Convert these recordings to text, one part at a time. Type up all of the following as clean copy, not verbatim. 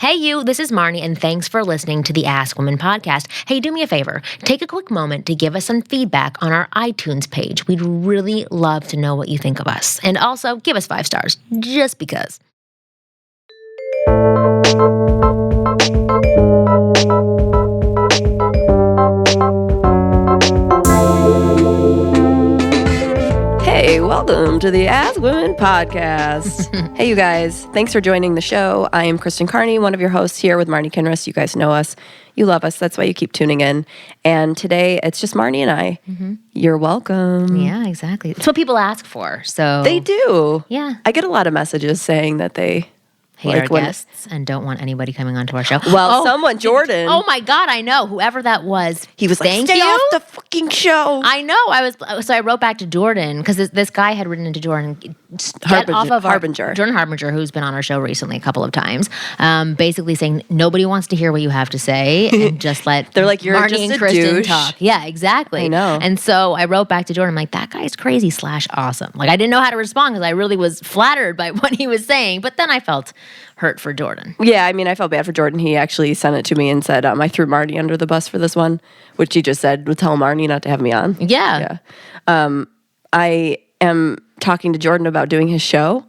Hey you, this is Marni, and thanks for listening to the Ask Women podcast. Hey, do me a favor. Take a quick moment to give us some feedback on our iTunes page. We'd really love to know what you think of us. And also, give us 5 stars, just because. Hey, welcome to the Ask Women podcast. Hey, you guys. Thanks for joining the show. I am Kristen Carney, one of your hosts here with Marni Kinrys. You guys know us. You love us. That's why you keep tuning in. And today, it's just Marni and I. Mm-hmm. You're welcome. Yeah, exactly. It's what people ask for, so... They do. Yeah. I get a lot of messages saying that they... hate our guests and don't want anybody coming onto our show. Well, Jordan. Oh my God, I know. Whoever that was. He was like, thank stay you. off the fucking show. I know. So I wrote back to Jordan because this guy had written into Jordan. Jordan Harbinger, who's been on our show recently a couple of times, basically saying nobody wants to hear what you have to say and just let they're like, you're Marni just and a Kristen douche. talk. Yeah, exactly. I know. And so I wrote back to Jordan. I'm like, that guy's crazy / awesome. Like I didn't know how to respond because I really was flattered by what he was saying, but then I felt hurt for Jordan. Yeah, I mean, I felt bad for Jordan. He actually sent it to me and said, I threw Marni under the bus for this one, which he just said, tell Marni not to have me on. Yeah. I am talking to Jordan about doing his show.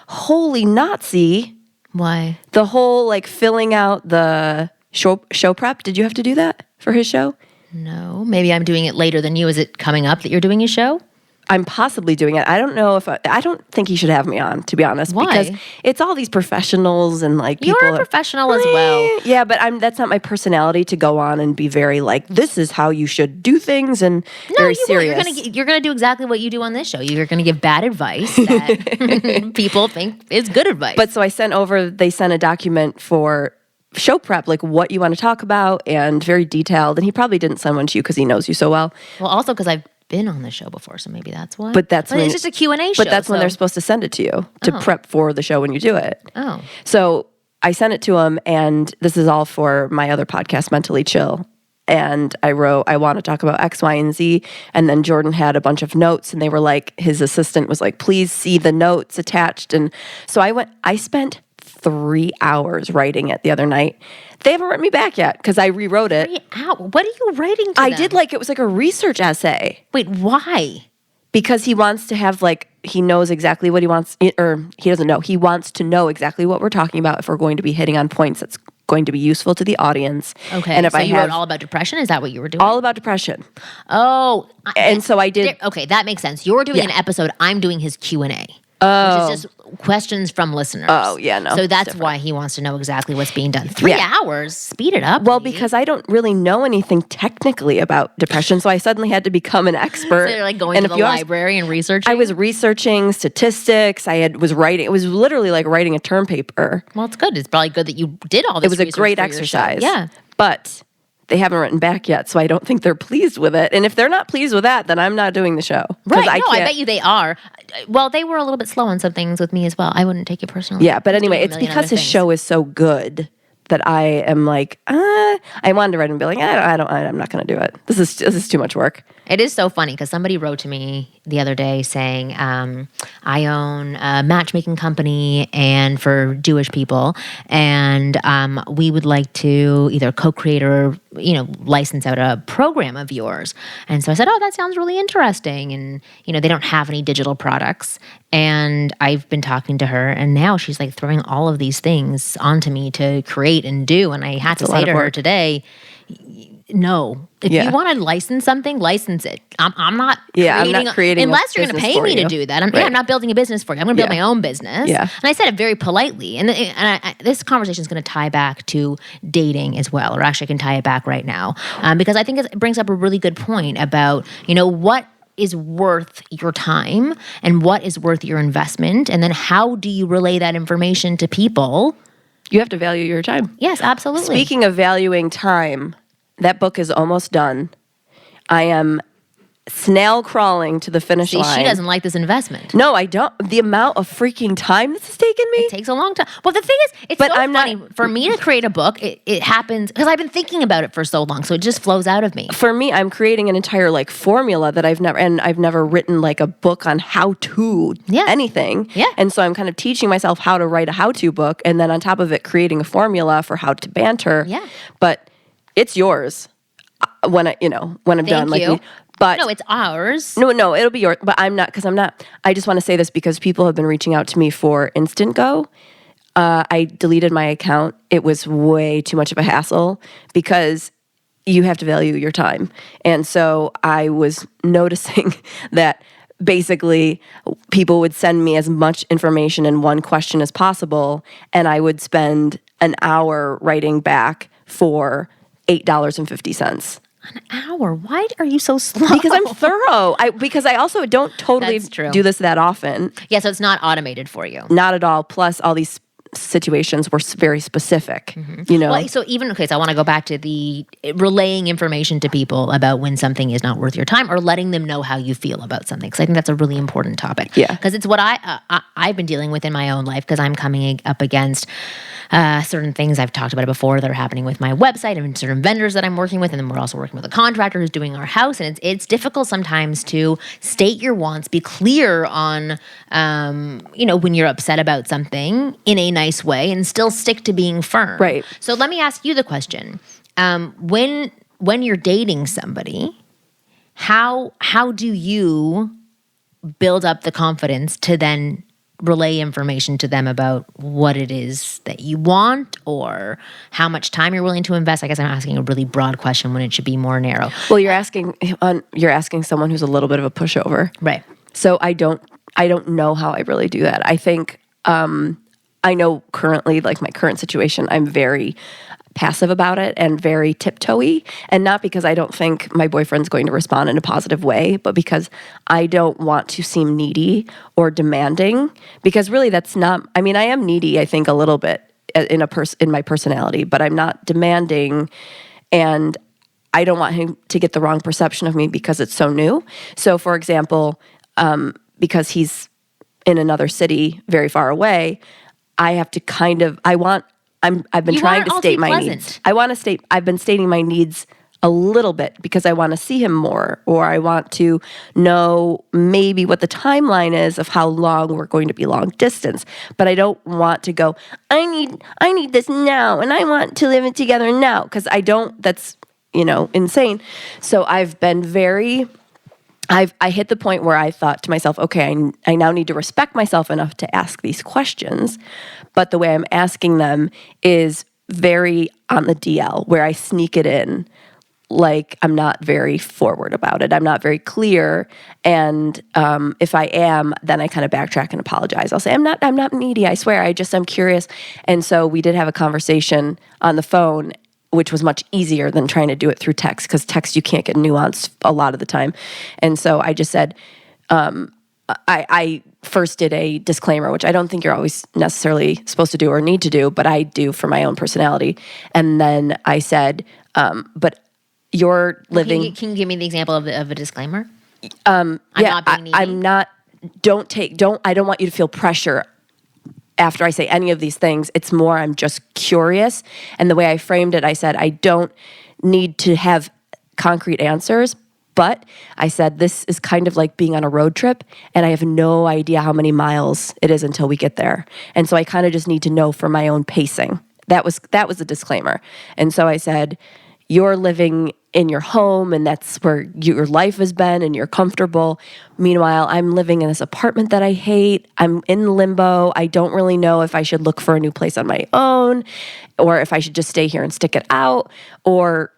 Holy Nazi. Why? The whole, filling out the show prep. Did you have to do that for his show? No. Maybe I'm doing it later than you. Is it coming up that you're doing a show? I'm possibly doing it. I don't know if I don't think he should have me on, to be honest. Why? Because it's all these professionals and people. You're a professional as well. Yeah, but that's not my personality to go on and be very this is how you should do things and very serious. You're gonna do exactly what you do on this show. You're gonna give bad advice that people think is good advice. But so they sent a document for show prep, what you want to talk about and very detailed. And he probably didn't send one to you because he knows you so well. Well, also because I've been on the show before, so maybe that's why. But it's just a Q&A show. But that's when they're supposed to send it to you to prep for the show when you do it. Oh. So I sent it to him, and this is all for my other podcast, Mentally Chill. And I wrote, I want to talk about X, Y, and Z. And then Jordan had a bunch of notes, and they were his assistant was please see the notes attached. And so I spent 3 hours writing it the other night. They haven't written me back yet because I rewrote it. 3 hours? What are you writing to I them? did it was a research essay. Wait, why? Because he wants to have he knows exactly what he wants, or he doesn't know. He wants to know exactly what we're talking about if we're going to be hitting on points that's going to be useful to the audience. Okay, and if so you wrote all about depression? Is that what you were doing? All about depression. Oh. And so I did. Okay, that makes sense. You're doing an episode. I'm doing his Q&A. Oh. Which is just questions from listeners. Oh, yeah, no. So that's why he wants to know exactly what's being done. 3 hours? Speed it up. Well, because I don't really know anything technically about depression, so I suddenly had to become an expert. So you're going to the library and researching? I was researching statistics. I was writing. It was literally like writing a term paper. Well, it's good. It's probably good that you did all this. It was a great exercise. Yeah. But they haven't written back yet, so I don't think they're pleased with it. And if they're not pleased with that, then I'm not doing the show. Right, I bet you they are. Well, they were a little bit slow on some things with me as well. I wouldn't take it personally. Yeah, but anyway, it's because his show is so good that I am I wanted to write and be I'm not going to do it. This is too much work. It is so funny because somebody wrote to me the other day saying, I own a matchmaking company and for Jewish people, and we would like to either co-create or license out a program of yours. And so I said, oh, that sounds really interesting. And they don't have any digital products. And I've been talking to her, and now she's throwing all of these things onto me to create and do. And I had to say to her today, no. If you want to license something, license it. I'm not creating unless you're going to pay me to do that. I'm not building a business for you. I'm going to build my own business. Yeah. And I said it very politely. And this conversation is going to tie back to dating as well, or actually I can tie it back right now, because I think it brings up a really good point about, what is worth your time and what is worth your investment, and then how do you relay that information to people? You have to value your time. Yes, absolutely. Speaking of valuing time, that book is almost done. I am snail crawling to the finish See, line. she doesn't like this investment. No, I don't. The amount of freaking time this has taken me. It takes a long time. Well, the thing is, it's But so I'm not- funny. For me to create a book, it happens because I've been thinking about it for so long. So it just flows out of me. For me, I'm creating an entire like formula that I've never written like a book on how to anything. Yeah. And so I'm kind of teaching myself how to write a how-to book, and then on top of it, creating a formula for how to banter. Yeah. But it's yours when I'm done. Thank you. But No, it's ours. No, it'll be yours. But I'm not, because I'm not. I just want to say this because people have been reaching out to me for Instant Go. I deleted my account. It was way too much of a hassle because you have to value your time. And so I was noticing that basically people would send me as much information in one question as possible, and I would spend an hour writing back for $8.50. An hour? Why are you so slow? Because I'm thorough. Because I also don't totally That's true. do this that often. Yeah, so it's not automated for you. Not at all. Plus, all these situations were very specific. You know. Well, so I want to go back to the relaying information to people about when something is not worth your time, or letting them know how you feel about something. Because I think that's a really important topic. Yeah. Because it's what I've been dealing with in my own life. Because I'm coming up against certain things, I've talked about it before, that are happening with my website and certain vendors that I'm working with, and then we're also working with a contractor who's doing our house, and it's difficult sometimes to state your wants, be clear on when you're upset about something in a nice way, and still stick to being firm. Right. So let me ask you the question: when you're dating somebody, how do you build up the confidence to then relay information to them about what it is that you want, or how much time you're willing to invest? I guess I'm asking a really broad question when it should be more narrow. Well, you're asking someone who's a little bit of a pushover, Right. So I don't know how I really do that. I think I know currently, like my current situation, I'm very passive about it and very tiptoey, and not because I don't think my boyfriend's going to respond in a positive way, but because I don't want to seem needy or demanding, because really that's not, I mean, I am needy, I think, a little bit in my personality, but I'm not demanding, and I don't want him to get the wrong perception of me because it's so new. So for example, because he's in another city very far away, I have to I've been trying to state my needs. I've been stating my needs a little bit because I want to see him more, or I want to know maybe what the timeline is of how long we're going to be long distance. But I don't want to go, I need this now, and I want to live it together now, because that's, insane. So I've been I hit the point where I thought to myself, okay, I now need to respect myself enough to ask these questions. But the way I'm asking them is very on the DL, where I sneak it in. Like, I'm not very forward about it. I'm not very clear. And if I am, then I kind of backtrack and apologize. I'll say, I'm not needy, I swear. I'm curious. And so we did have a conversation on the phone, which was much easier than trying to do it through text, because text you can't get nuance a lot of the time. And so I just said, I first did a disclaimer, which I don't think you're always necessarily supposed to do or need to do, but I do for my own personality. And then I said, but you're living... Can you give me the example of a disclaimer? I'm not being needy. I don't want you to feel pressure after I say any of these things. It's more, I'm just curious. And the way I framed it, I said, I don't need to have concrete answers, but I said, this is kind of like being on a road trip, and I have no idea how many miles it is until we get there. And so I kind of just need to know for my own pacing. That was a disclaimer. And so I said, you're living in your home, and that's where your life has been, and you're comfortable. Meanwhile, I'm living in this apartment that I hate. I'm in limbo. I don't really know if I should look for a new place on my own, or if I should just stay here and stick it out, or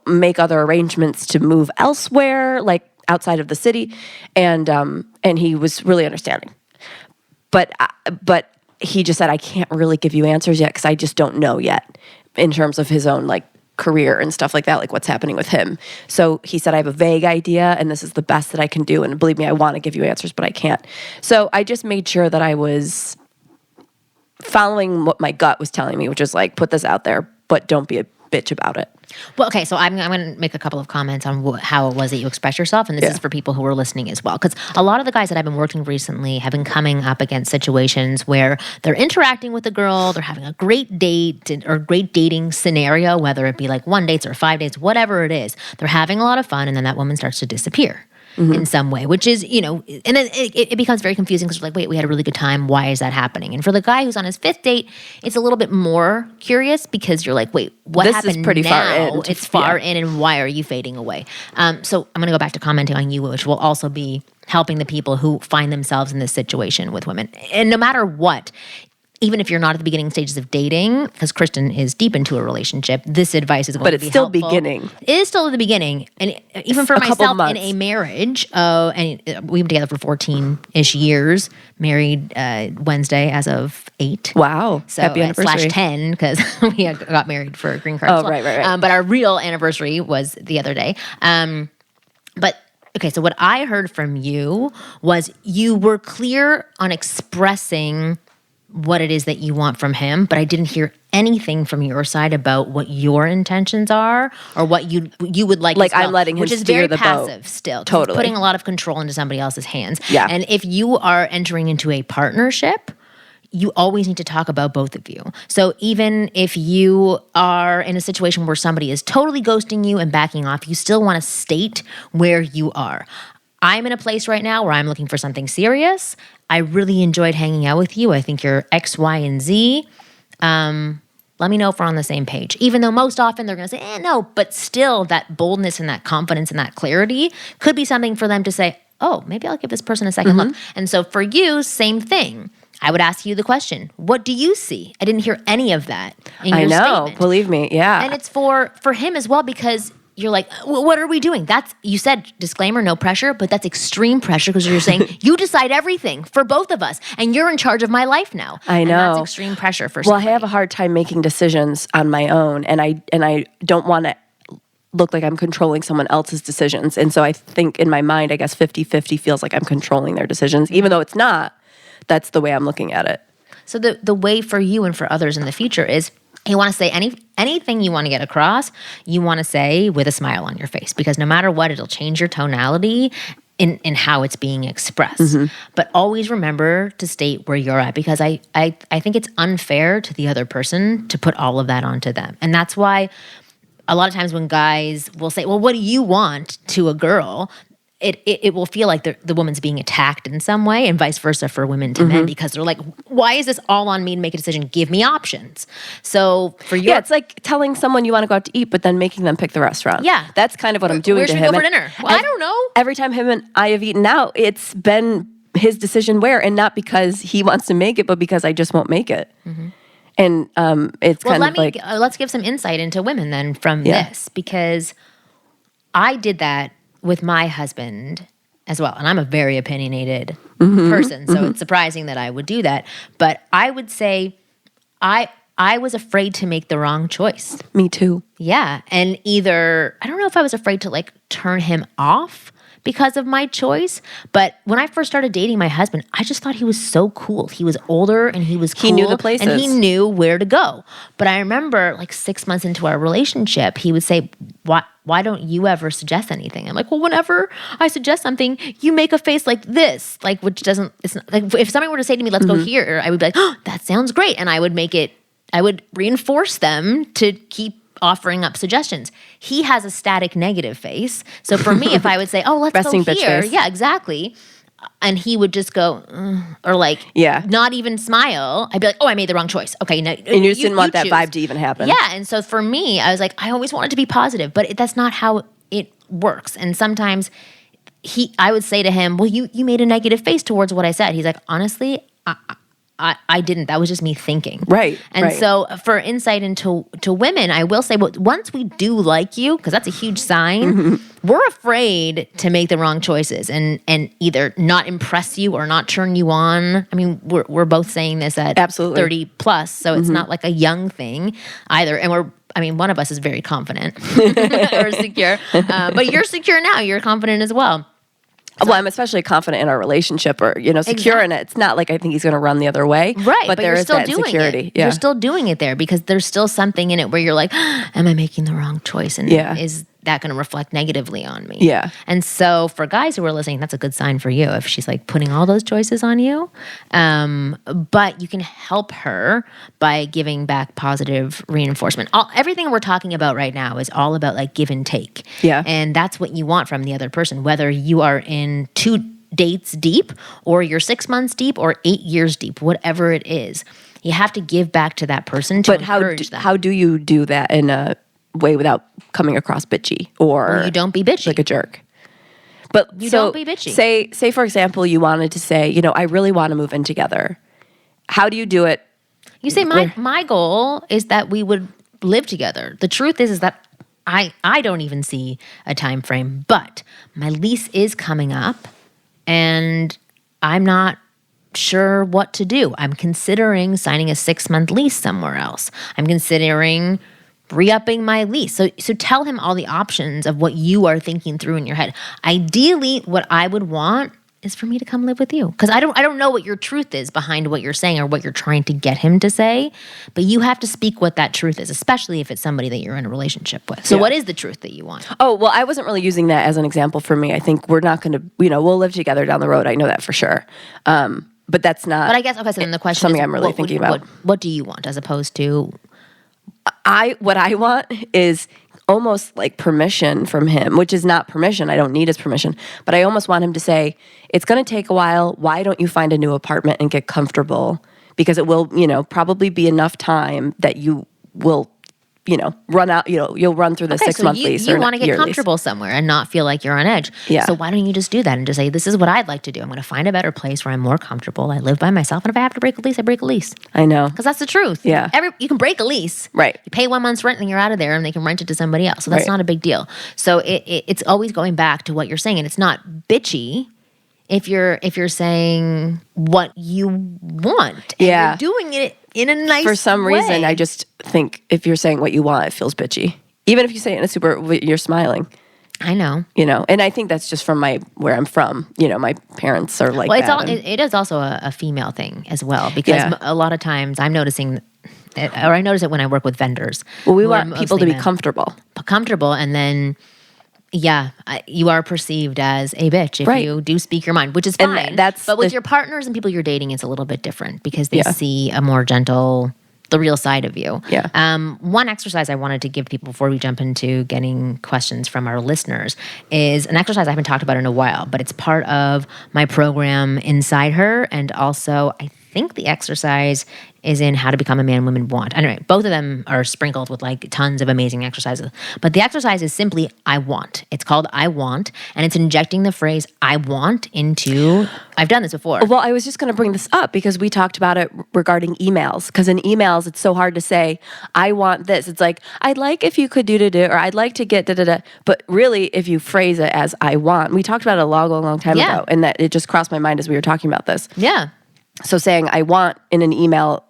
make other arrangements to move elsewhere, like outside of the city. And he was really understanding. But he just said, I can't really give you answers yet, because I just don't know yet in terms of his own career and stuff like that, like what's happening with him. So he said, I have a vague idea, and this is the best that I can do. And believe me, I want to give you answers, but I can't. So I just made sure that I was following what my gut was telling me, which is put this out there, but don't be bitch about it. Well, okay, so I'm going to make a couple of comments on how it was that you express yourself, and this is for people who are listening as well. Because a lot of the guys that I've been working recently have been coming up against situations where they're interacting with a girl, they're having a great date or great dating scenario, whether it be like 1 date or 5 dates, whatever it is. They're having a lot of fun, and then that woman starts to disappear. In some way, which is, and then it becomes very confusing because you're like, wait, we had a really good time. Why is that happening? And for the guy who's on his 5th date, it's a little bit more curious because you're like, wait, what this happened is pretty now? Far in. It's far in, and why are you fading away? So I'm going to go back to commenting on you, which will also be helping the people who find themselves in this situation with women. And no matter what, even if you're not at the beginning stages of dating, because Kristen is deep into a relationship, this advice is going to be helpful. But it's still beginning. It is still at the beginning. And even for myself in a marriage, and we've been together for 14-ish years, married Wednesday as of 8. Wow. So, happy anniversary. /10, because we got married for a green card. Oh, right. But our real anniversary was the other day. But okay, so what I heard from you was you were clear on expressing what it is that you want from him, but I didn't hear anything from your side about what your intentions are or what you would like. Like as well, I'm letting him which is steer very the passive boat. still. Totally. Putting a lot of control into somebody else's hands. Yeah. And if you are entering into a partnership, you always need to talk about both of you. So even if you are in a situation where somebody is totally ghosting you and backing off, you still want to state where you are. I'm in a place right now where I'm looking for something serious. I really enjoyed hanging out with you. I think you're X, Y, and Z. Let me know if we're on the same page. Even though most often they're going to say, no, but still that boldness and that confidence and that clarity could be something for them to say, oh, maybe I'll give this person a second look. And so for you, same thing. I would ask you the question, what do you see? I didn't hear any of that in your statement. Believe me, yeah. And it's for him as well because you're like, well, what are we doing? You said disclaimer, no pressure, but that's extreme pressure because you're saying you decide everything for both of us and you're in charge of my life now. I know. And that's extreme pressure for somebody. Well, I have a hard time making decisions on my own and I don't want to look like I'm controlling someone else's decisions. And so I think in my mind, I guess 50-50 feels like I'm controlling their decisions, even though it's not. That's the way I'm looking at it. So the way for you and for others in the future is you want to say anything you want to get across, you want to say with a smile on your face because no matter what, it'll change your tonality in how it's being expressed. But always remember to state where you're at because I think it's unfair to the other person to put all of that onto them. And that's why a lot of times when guys will say, well, what do you want to a girl? It will feel like the woman's being attacked in some way and vice versa for women to men because they're like, why is this all on me to make a decision? Give me options. So for you, it's like telling someone you want to go out to eat, but then making them pick the restaurant. Yeah. That's kind of what I'm doing where to should him. we go for dinner? Well, I don't know. Every time him and I have eaten out, it's been his decision where, and not because he wants to make it, but because I just won't make it. And it's kind of like... let's give some insight into women then from this because I did that with my husband as well. And I'm a very opinionated person, so it's surprising that I would do that. But I would say I was afraid to make the wrong choice. Me too. Yeah. And I don't know if I was afraid to like turn him off because of my choice. But when I first started dating my husband, I just thought he was so cool. He was older and he was cool. He knew the places. And he knew where to go. But I remember like 6 months into our relationship, he would say, why don't you ever suggest anything? I'm like, well, whenever I suggest something, you make a face like this, like which doesn't, it's not, like if somebody were to say to me, let's go here, I would be like, oh, that sounds great. And I would reinforce them to keep offering up suggestions. He has a static negative face. So for me, if I would say, oh, let's Resting go bitch here. face. Yeah, exactly. And he would just go, or like, not even smile. I'd be like, oh, I made the wrong choice. Okay. No, and you just didn't want that choose. vibe to even happen. Yeah. And so for me, I was like, I always wanted to be positive, but that's not how it works. And sometimes I would say to him, well, you made a negative face towards what I said. He's like, honestly, I didn't. That was just me thinking. Right. And so for insight into women, I will say, once we do like you, because that's a huge sign, we're afraid to make the wrong choices and either not impress you or not turn you on. I mean, we're both saying this at Absolutely. 30 plus, so it's not like a young thing either. And one of us is very confident or secure, but you're secure now. You're confident as well. Well, I'm especially confident in our relationship or, secure in it. It's not like I think he's going to run the other way. Right. But there you're is still that doing insecurity. it. Yeah. You're still doing it there because there's still something in it where you're like, am I making the wrong choice? And is that going to reflect negatively on me? Yeah. And so for guys who are listening, that's a good sign for you if she's like putting all those choices on you. But you can help her by giving back positive reinforcement. Everything we're talking about right now is all about like give and take. Yeah. And that's what you want from the other person, whether you are in 2 dates deep or you're 6 months deep or 8 years deep, whatever it is. You have to give back to that person to encourage them. How do you do that in a way without coming across bitchy or you don't be bitchy. like a jerk? But don't be bitchy. Say for example, you wanted to say, I really want to move in together. How do you do it? You say my goal is that we would live together. The truth is that I don't even see a time frame, but my lease is coming up and I'm not sure what to do. I'm considering signing a 6-month lease somewhere else. I'm considering re-upping my lease. So tell him all the options of what you are thinking through in your head. Ideally, what I would want is for me to come live with you. Because I don't know what your truth is behind what you're saying or what you're trying to get him to say, but you have to speak what that truth is, especially if it's somebody that you're in a relationship with. So what is the truth that you want? Oh, well, I wasn't really using that as an example for me. I think we're not going to, we'll live together down the road. I know that for sure. But that's not. But I guess, okay, so then the question something is, I'm really thinking about. What do you want as opposed to? What I want is almost like permission from him, which is not permission. I don't need his permission, but I almost want him to say, it's going to take a while. Why don't you find a new apartment and get comfortable? Because it will, probably be enough time that you will, run out, you'll run through the 6-month lease. You want to get comfortable somewhere and not feel like you're on edge. Yeah. So why don't you just do that and just say, this is what I'd like to do. I'm going to find a better place where I'm more comfortable. I live by myself. And if I have to break a lease, I break a lease. I know. Because that's the truth. Yeah. You can break a lease. Right. You pay 1 month's rent and you're out of there and they can rent it to somebody else. So that's not a big deal. So it's always going back to what you're saying. And it's not bitchy if you're saying what you want. And you're doing it in a nice way. For some reason, I just think if you're saying what you want, it feels bitchy. Even if you say it in you're smiling. I know. And I think that's just from where I'm from. My parents are like that. It is also a female thing as well because a lot of times I'm noticing, or I notice it when I work with vendors. Well, we want people to be comfortable. Comfortable, and then you are perceived as a bitch if you do speak your mind, which is fine. But with your partners and people you're dating, it's a little bit different because they see a more gentle, the real side of you. Yeah. One exercise I wanted to give people before we jump into getting questions from our listeners is an exercise I haven't talked about in a while, but it's part of my program Inside Her, and also I think the exercise is in How to Become a Man Women Want. Anyway, both of them are sprinkled with like tons of amazing exercises. But the exercise is simply I want. It's called I want, and it's injecting the phrase I want into, I've done this before. Well, I was just going to bring this up because we talked about it regarding emails. Because in emails, it's so hard to say, I want this. It's like, I'd like if you could do-da-da, or I'd like to get da-da-da. But really, if you phrase it as I want, we talked about it a long time ago, and that it just crossed my mind as we were talking about this. Yeah. So saying I want in an email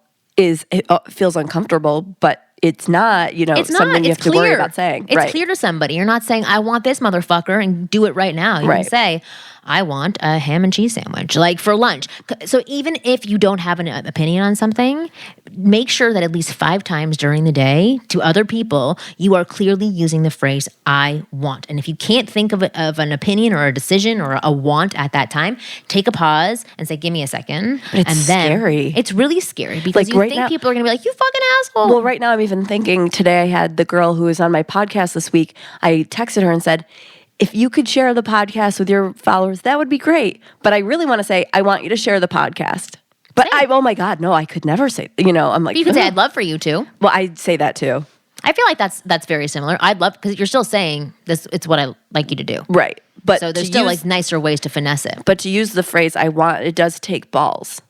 feels uncomfortable, but it's not, something you have to worry about saying. It's clear to somebody. You're not saying, I want this motherfucker and do it right now. You can say, I want a ham and cheese sandwich, like for lunch. So even if you don't have an opinion on something, make sure that at least 5 times during the day to other people, you are clearly using the phrase, I want. And if you can't think of an opinion or a decision or a want at that time, take a pause and say, give me a second. But it's scary. It's really scary because you think people are going to be like, you fucking asshole. Well, right now I'm even thinking, today I had the girl who was on my podcast this week, I texted her and said, if you could share the podcast with your followers, that would be great. But I really want to say, I want you to share the podcast. But oh my God, no, I could never say, I'm like. But you could say, I'd love for you to. Well, I'd say that too. I feel like that's very similar. I'd love, because you're still saying this, it's what I like you to do. Right. But so there's still like nicer ways to finesse it. But to use the phrase, I want, it does take balls.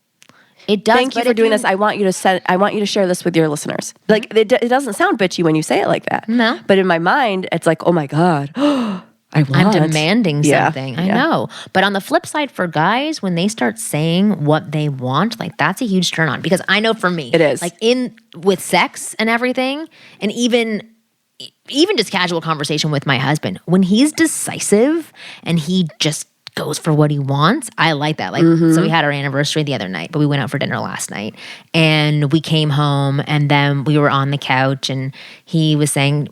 It does. Thank you for doing this. I want you to share this with your listeners. Like it doesn't sound bitchy when you say it like that. No. But in my mind, it's like, oh my God. I'm demanding something. I know. But on the flip side, for guys, when they start saying what they want, like that's a huge turn on. Because I know for me, it is. Like with sex and everything, and even just casual conversation with my husband, when he's decisive and he just goes for what he wants, I like that. Like, so we had our anniversary the other night, but we went out for dinner last night, and we came home, and then we were on the couch, and he was saying,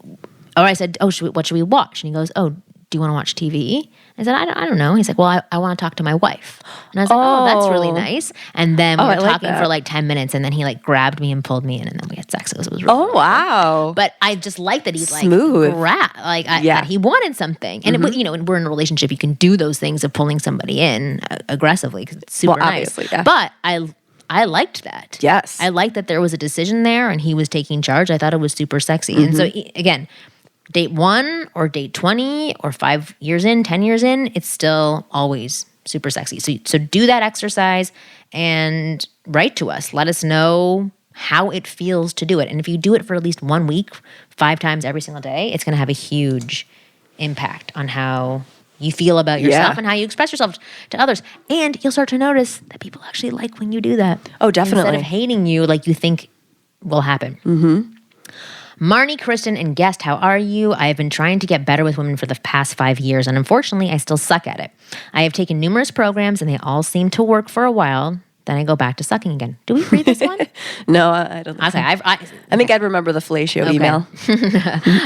or I said, oh, what should we watch? And he goes, oh, do you want to watch TV? I said, I don't know. He's like, well, I want to talk to my wife. And I was like, oh, that's really nice. And then we were talking for like 10 minutes, and then he like grabbed me and pulled me in, and then we had sex. It was really wow. But I just like that he's smooth. Like, that he wanted something. And, and we're in a relationship, you can do those things of pulling somebody in aggressively because it's super nice. Yeah. But I liked that. Yes. I liked that there was a decision there, and he was taking charge. I thought it was super sexy. And so, again, date 1 or date 20 or 5 years in, 10 years in, it's still always super sexy. So do that exercise and write to us. Let us know how it feels to do it. And if you do it for at least 1 week, 5 times every single day, it's going to have a huge impact on how you feel about yourself and how you express yourself to others. And you'll start to notice that people actually like when you do that. Oh, definitely. Instead of hating you like you think will happen. Marni, Kristen, and guest, how are you? I have been trying to get better with women for the past 5 years, and unfortunately, I still suck at it. I have taken numerous programs, and they all seem to work for a while. Then I go back to sucking again. Do we read this one? No, I don't think okay, so. I think I'd remember the fellatio email.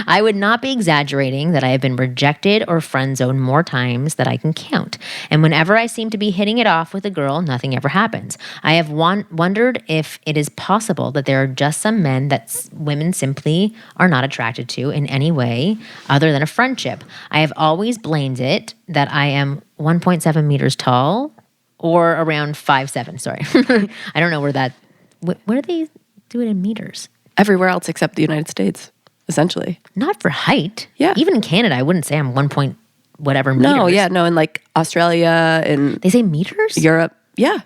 I would not be exaggerating that I have been rejected or friend zoned more times that I can count. And whenever I seem to be hitting it off with a girl, nothing ever happens. I have wondered if it is possible that there are just some men that women simply are not attracted to in any way other than a friendship. I have always blamed it that I am 1.7 meters tall, or around 5'7", sorry. I don't know where do they do it in meters? Everywhere else except the United States, essentially. Not for height. Yeah. Even in Canada, I wouldn't say I'm 1 point whatever meters. No, in like Australia and They say meters? Europe. Yeah.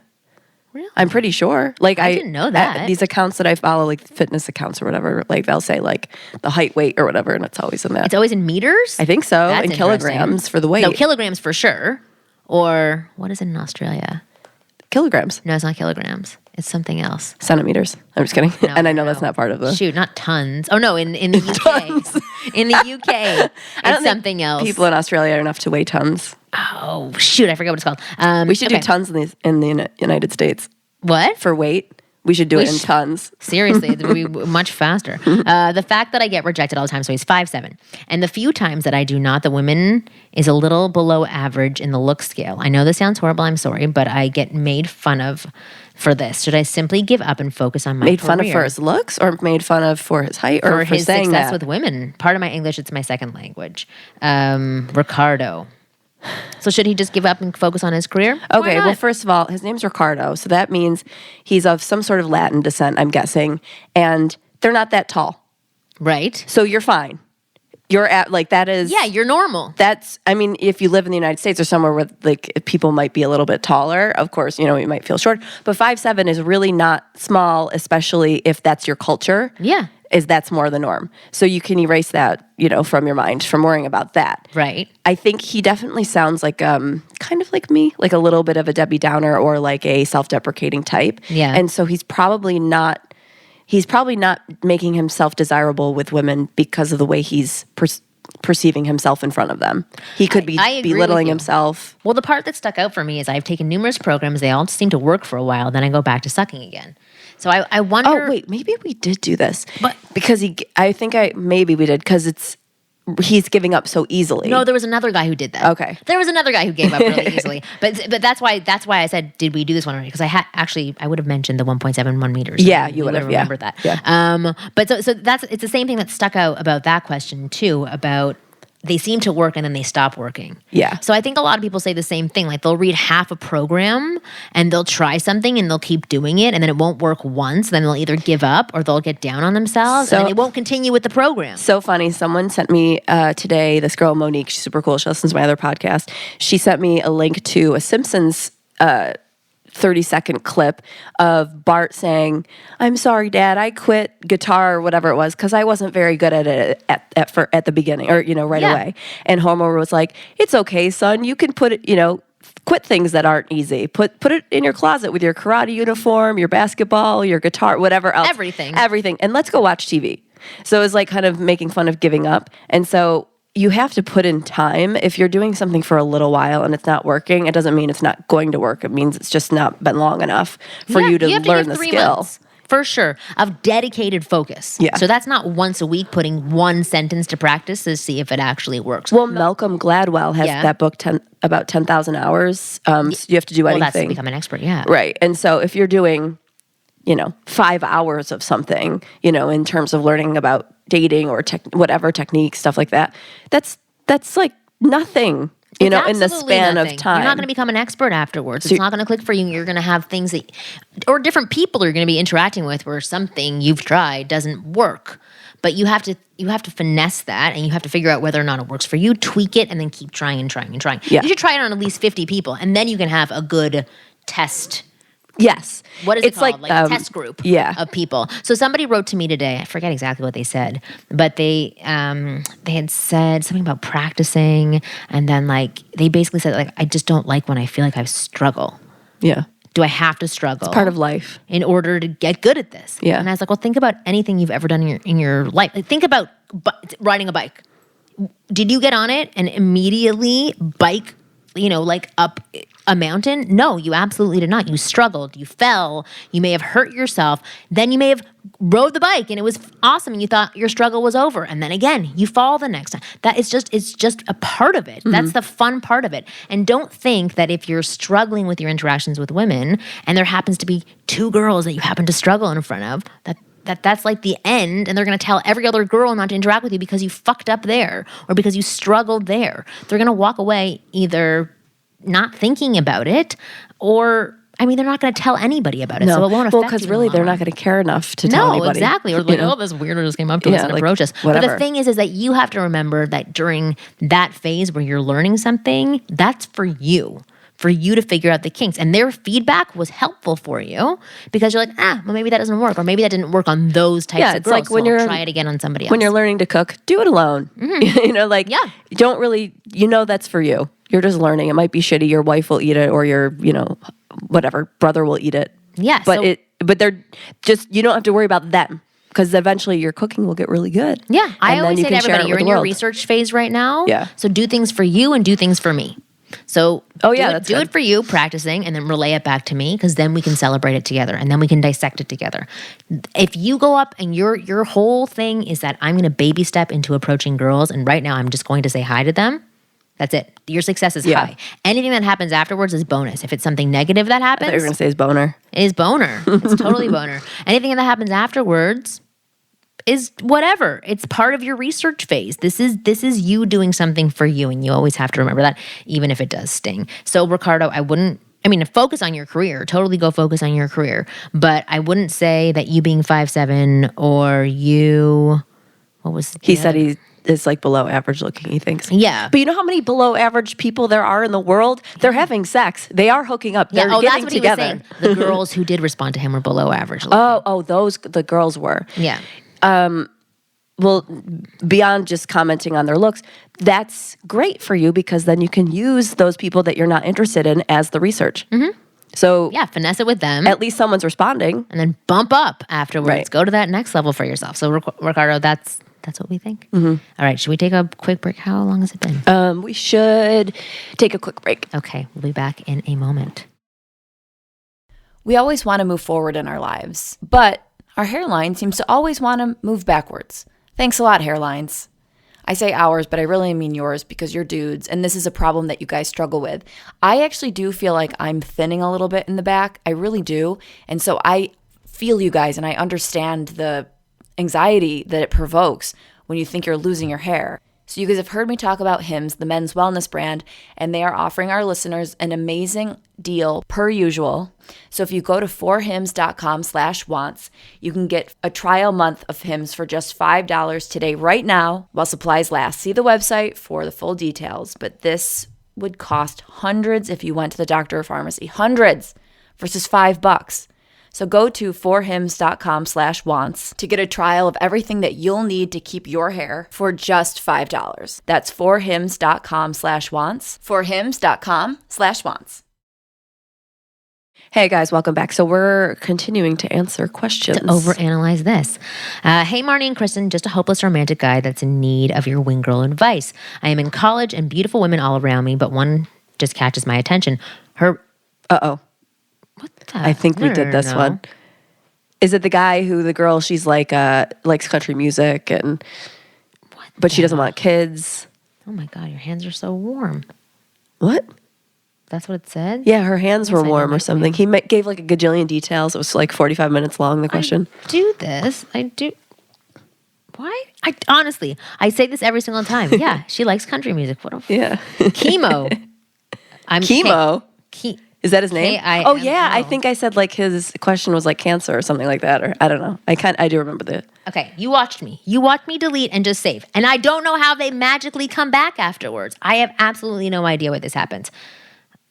Really? I'm pretty sure. Like I didn't know that. These accounts that I follow, like fitness accounts or whatever, like they'll say like the height, weight, or whatever, and it's always in that. It's always in meters? I think so. That's in kilograms for the weight. No, kilograms for sure. Or what is it in Australia? Kilograms. No, it's not kilograms. It's something else. Centimeters. I'm just kidding. No, and I know that's not part of the... Shoot, not tons. Oh, no, in the UK. In the UK, it's something else. People in Australia are enough to weigh tons. Oh, shoot, I forgot what it's called. We should do tons in the United States. What? For weight. We should do it in tons. Seriously, it would be much faster. The fact that I get rejected all the time, so he's 5'7". And the few times that I do not, the women is a little below average in the look scale. I know this sounds horrible, I'm sorry, but I get made fun of for this. Should I simply give up and focus on my career? Made fun of for his looks, or made fun of for his height, or for his saying success that? with women? Part of my English, it's my second language. Ricardo. So should he just give up and focus on his career? Okay, well, first of all, his name's Ricardo, so that means he's of some sort of Latin descent, I'm guessing, and they're not that tall. Right. So you're fine. You're at, like, that is... Yeah, you're normal. That's, I mean, if you live in the United States or somewhere where, like, people might be a little bit taller, of course, you might feel short, but 5'7" is really not small, especially if that's your culture. Yeah. That's more the norm. So you can erase that, from your mind, from worrying about that. Right. I think he definitely sounds like kind of like me, like a little bit of a Debbie Downer or like a self-deprecating type. Yeah. And so he's probably not making himself desirable with women because of the way he's perceiving himself in front of them. He could be belittling himself. Well, the part that stuck out for me is I've taken numerous programs. They all seem to work for a while. Then I go back to sucking again. So I wonder. Oh, wait, maybe we did do this. But because maybe we did because he's giving up so easily. No, there was another guy who did that. Okay. There was another guy who gave up really easily. But that's why I said, did we do this one already? Because I would have mentioned the 1.71 meters. Yeah, you would have remembered that. Yeah. But so it's the same thing that stuck out about that question too, about they seem to work and then they stop working. Yeah. So I think a lot of people say the same thing. Like they'll read half a program and they'll try something and they'll keep doing it and then it won't work once. Then they'll either give up or they'll get down on themselves and they won't continue with the program. So funny. Someone sent me today, this girl, Monique, she's super cool. She listens to my other podcast. She sent me a link to a Simpsons 30-second clip of Bart saying, "I'm sorry, Dad, I quit guitar," or whatever it was, because I wasn't very good at it at the beginning, or right away. And Homer was like, "It's okay, son. You can put it, quit things that aren't easy. Put it in your closet with your karate uniform, your basketball, your guitar, whatever else, everything, and let's go watch TV." So it was like kind of making fun of giving up, and so you have to put in time. If you're doing something for a little while and it's not working, it doesn't mean it's not going to work. It means it's just not been long enough for you to have learn give the 3 skill. months, for sure, of dedicated focus. Yeah. So that's not once a week putting one sentence to practice to see if it actually works. Well, Malcolm Gladwell has that book, about 10,000 hours. So you have to do anything. Well, that's to become an expert, yeah. Right. And so if you're doing, 5 hours of something, in terms of learning about dating or whatever technique, stuff like that, that's like nothing. In the span of time. You're not going to become an expert afterwards. It's not going to click for you. You're going to have things that, or different people you're going to be interacting with where something you've tried doesn't work. But you have to finesse that, and you have to figure out whether or not it works for you, tweak it, and then keep trying and trying and trying. Yeah. You should try it on at least 50 people, and then you can have a good test. Yes. What is it called? Like a test group of people. So somebody wrote to me today. I forget exactly what they said, but they had said something about practicing, and then they basically said I just don't like when I feel like I struggle. Yeah. Do I have to struggle? It's part of life. In order to get good at this. Yeah. And I was like, well, think about anything you've ever done in your life. Think about riding a bike. Did you get on it and immediately bike, up a mountain? No, you absolutely did not. You struggled. You fell. You may have hurt yourself. Then you may have rode the bike and it was awesome and you thought your struggle was over. And then again, you fall the next time. It's just a part of it. Mm-hmm. That's the fun part of it. And don't think that if you're struggling with your interactions with women and there happens to be 2 girls that you happen to struggle in front of, that's like the end, and they're going to tell every other girl not to interact with you because you fucked up there or because you struggled there. They're going to walk away either not thinking about it or, they're not going to tell anybody about it, so it won't affect you. Well, because really they're not going to care enough to tell anybody. No, exactly. Or this weirdo just came up to us and approached us. Whatever. But the thing is that you have to remember that during that phase where you're learning something, that's for you to figure out the kinks. And their feedback was helpful for you because you're like, well, maybe that doesn't work. Or maybe that didn't work on those types of girls. Like when you're try it again on somebody else. When you're learning to cook, do it alone. Mm-hmm. Don't really, that's for you. You're just learning. It might be shitty. Your wife will eat it or your, whatever, brother will eat it. Yeah. But they're just, you don't have to worry about them. Because eventually your cooking will get really good. Yeah. I always say to everybody, you're in your research phase right now. Yeah. So do things for you and do things for me. So do it for you, practicing, and then relay it back to me because then we can celebrate it together and then we can dissect it together. If you go up and your whole thing is that I'm going to baby step into approaching girls and right now I'm just going to say hi to them, that's it. Your success is high. Anything that happens afterwards is bonus. If it's something negative that happens. I thought you were going to say is boner. Is boner. It's totally boner. Anything that happens afterwards is whatever. It's part of your research phase. This is you doing something for you, and you always have to remember that, even if it does sting. So, Ricardo, focus on your career. Totally go focus on your career. But I wouldn't say that you being 5'7" or you, what was he said he is like below average looking, he thinks. Yeah. But you know how many below average people there are in the world? They're having sex. They are hooking up. They're getting that's what together. He was saying. The girls who did respond to him were below average looking. The girls were. Yeah. Well, beyond just commenting on their looks, that's great for you because then you can use those people that you're not interested in as the research. Mm-hmm. So finesse it with them. At least someone's responding. And then bump up afterwards. Right. Go to that next level for yourself. So, Ricardo, that's what we think. Mm-hmm. All right. Should we take a quick break? How long has it been? We should take a quick break. Okay. We'll be back in a moment. We always want to move forward in our lives, but our hairline seems to always want to move backwards. Thanks a lot, hairlines. I say ours, but I really mean yours because you're dudes, and this is a problem that you guys struggle with. I actually do feel like I'm thinning a little bit in the back. I really do. And so I feel you guys, and I understand the anxiety that it provokes when you think you're losing your hair. So you guys have heard me talk about Hims, the men's wellness brand, and they are offering our listeners an amazing deal per usual. So if you go to forhims.com/wants, you can get a trial month of Hims for just $5 today right now while supplies last. See the website for the full details, but this would cost hundreds if you went to the doctor or pharmacy. Hundreds versus $5. So go to forhims.com/wants to get a trial of everything that you'll need to keep your hair for just $5. That's forhims.com/wants. Forhims.com/wants. Hey guys, welcome back. So we're continuing to answer questions. To overanalyze this. Hey, Marni and Kristen, just a hopeless romantic guy that's in need of your wing girl advice. I am in college and beautiful women all around me, but one just catches my attention. Her. Uh-oh. What the? I think we did this one. Is it the guy who the girl, she's like, likes country music but she doesn't want kids? Oh my God, your hands are so warm. What? That's what it said? Yeah, her hands were warm or something. He gave like a gajillion details. It was like 45 minutes long, the question. I do. Why? Honestly, I say this every single time. Yeah, she likes country music. What a chemo. Chemo? Is that his name? K-I-M-O. Oh yeah, I think I said like his question was like cancer or something like that, or I don't know. I do remember that. Okay, you watched me. You watched me delete and just save. And I don't know how they magically come back afterwards. I have absolutely no idea why this happens.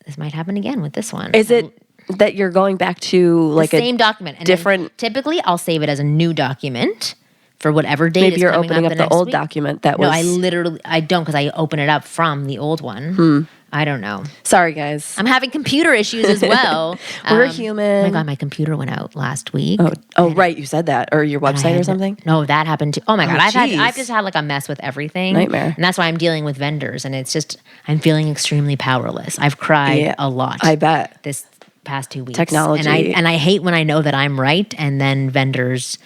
This might happen again with this one. Is it that you're going back to like the same document? And different. Typically, I'll save it as a new document for whatever date. Maybe you're coming opening up up the the old week. document that No, was. I don't because I open it up from the old one. I don't know. Sorry, guys. I'm having computer issues as well. We're human. Oh my God, my computer went out last week. Oh, right. You said that. Or your website or something? No, that happened too. Oh my God. geez. I've just had like a mess with everything. Nightmare. And that's why I'm dealing with vendors. And it's just, I'm feeling extremely powerless. I've cried a lot. I bet. This past 2 weeks. Technology. And I hate when I know that I'm right and then vendors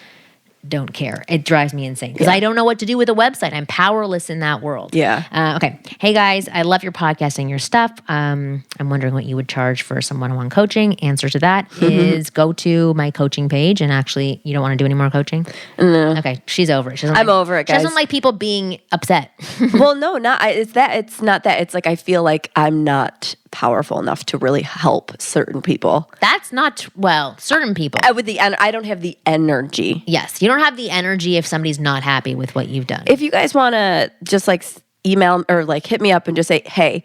don't care. It drives me insane because I don't know what to do with a website. I'm powerless in that world. Yeah. Okay. Hey guys, I love your podcast and your stuff. I'm wondering what you would charge for some one-on-one coaching. Answer to that is go to my coaching page and actually, you don't want to do any more coaching? No. Okay. She's over it. I'm over it, guys. She doesn't like people being upset. Well, no, it's that. It's not that. It's like I feel like I'm not powerful enough to really help certain people. That's not, certain people. I don't have the energy. Yes. You don't have the energy if somebody's not happy with what you've done. If you guys want to just like email or like hit me up and just say, hey,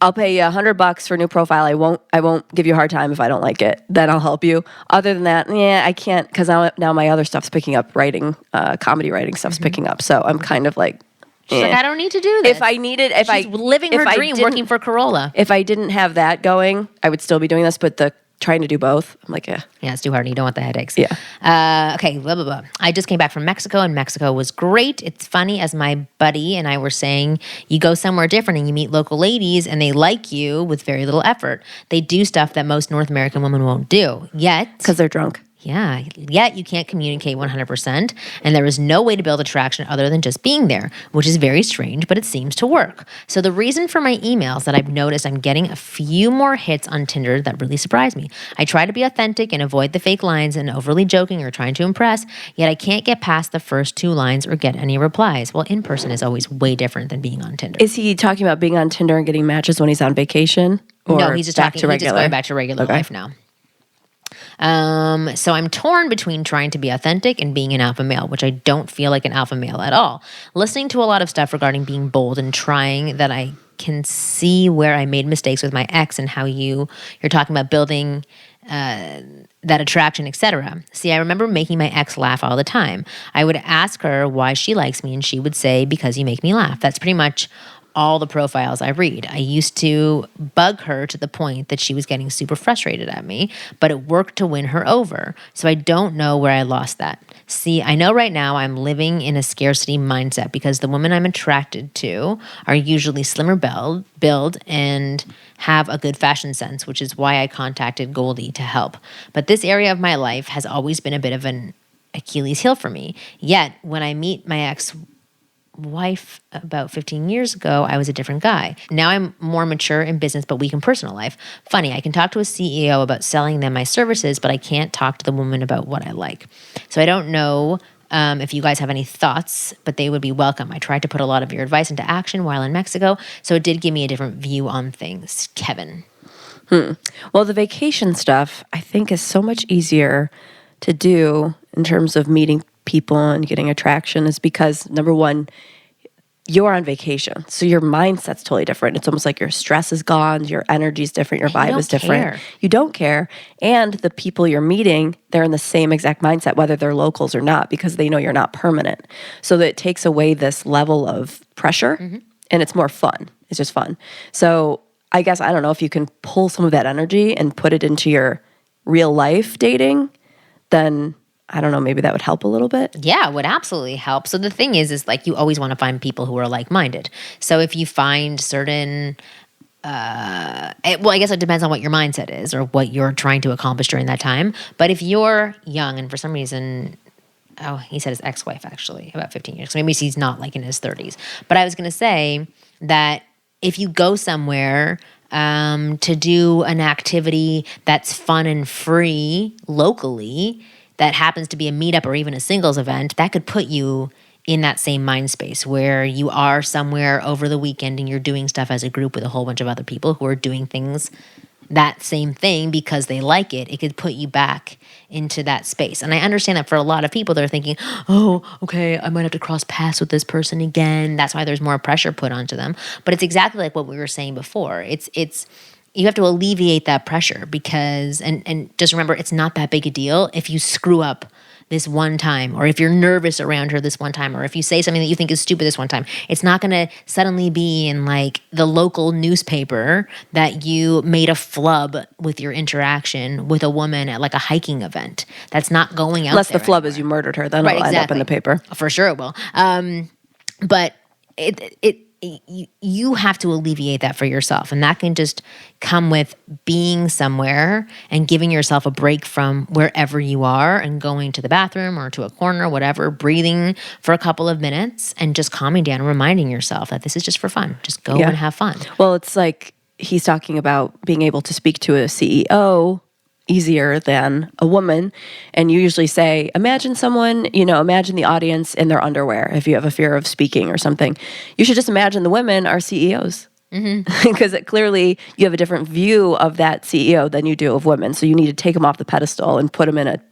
I'll pay you $100 for a new profile. I won't give you a hard time if I don't like it. Then I'll help you. Other than that, I can't because now my other stuff's picking up. Comedy writing stuff's picking up. So I'm kind of like, she's like, I don't need to do this. She's living her dream, working for Corolla. If I didn't have that going, I would still be doing this. But trying to do both, I'm like, yeah, it's too hard. And you don't want the headaches. Yeah. Okay. Blah blah blah. I just came back from Mexico, and Mexico was great. It's funny, as my buddy and I were saying, you go somewhere different and you meet local ladies, and they like you with very little effort. They do stuff that most North American women won't do. Yet, because they're drunk. Yeah, yet you can't communicate 100%, and there is no way to build attraction other than just being there, which is very strange, but it seems to work. So the reason for my emails that I've noticed I'm getting a few more hits on Tinder that really surprise me. I try to be authentic and avoid the fake lines and overly joking or trying to impress, yet I can't get past the first 2 lines or get any replies. Well, in person is always way different than being on Tinder. Is he talking about being on Tinder and getting matches when he's on vacation? Or no, he's just back to regular? He's just going back to regular life now. So I'm torn between trying to be authentic and being an alpha male, which I don't feel like an alpha male at all. Listening to a lot of stuff regarding being bold and trying that, I can see where I made mistakes with my ex and how you're talking about building that attraction, etc. See, I remember making my ex laugh all the time. I would ask her why she likes me, and she would say, because you make me laugh. That's pretty much all the profiles I read. I used to bug her to the point that she was getting super frustrated at me, but it worked to win her over. So I don't know where I lost that. See, I know right now I'm living in a scarcity mindset because the women I'm attracted to are usually slimmer build and have a good fashion sense, which is why I contacted Goldie to help. But this area of my life has always been a bit of an Achilles heel for me. Yet, when I meet my ex-wife about 15 years ago, I was a different guy. Now I'm more mature in business, but weak in personal life. Funny, I can talk to a CEO about selling them my services, but I can't talk to the woman about what I like. So I don't know if you guys have any thoughts, but they would be welcome. I tried to put a lot of your advice into action while in Mexico, so it did give me a different view on things. Kevin. Well, the vacation stuff, I think, is so much easier to do in terms of meeting people and getting attraction is because, number one, you're on vacation. So your mindset's totally different. It's almost like your stress is gone, your energy's different, your vibe is different. You don't care. And the people you're meeting, they're in the same exact mindset, whether they're locals or not, because they know you're not permanent. So that it takes away this level of pressure and it's more fun. It's just fun. So I guess, I don't know if you can pull some of that energy and put it into your real life dating, then I don't know, maybe that would help a little bit. Yeah, it would absolutely help. So the thing is like you always want to find people who are like-minded. So if you find certain, well, I guess it depends on what your mindset is or what you're trying to accomplish during that time. But if you're young and for some reason, oh, he said his ex-wife actually, about 15 years. So maybe he's not like in his 30s. But I was going to say that if you go somewhere to do an activity that's fun and free locally, that happens to be a meetup or even a singles event, that could put you in that same mind space where you are somewhere over the weekend and you're doing stuff as a group with a whole bunch of other people who are doing things, that same thing because they like it. It could put you back into that space. And I understand that for a lot of people, they're thinking, oh, okay, I might have to cross paths with this person again. That's why there's more pressure put onto them. But it's exactly like what we were saying before. It's you have to alleviate that pressure because, and just remember, it's not that big a deal if you screw up this one time, or if you're nervous around her this one time, or if you say something that you think is stupid this one time. It's not going to suddenly be in like the local newspaper that you made a flub with your interaction with a woman at like a hiking event. That's not going out Unless there the flub anymore. is you murdered her, then it'll end up in the paper. For sure it will. But you have to alleviate that for yourself. And that can just come with being somewhere and giving yourself a break from wherever you are and going to the bathroom or to a corner, whatever, breathing for a couple of minutes and just calming down and reminding yourself that this is just for fun. Just go and have fun. Well, it's like he's talking about being able to speak to a CEO easier than a woman. And you usually say, imagine someone, imagine the audience in their underwear if you have a fear of speaking or something. You should just imagine the women are CEOs. Because clearly you have a different view of that CEO than you do of women. So you need to take them off the pedestal and put them in a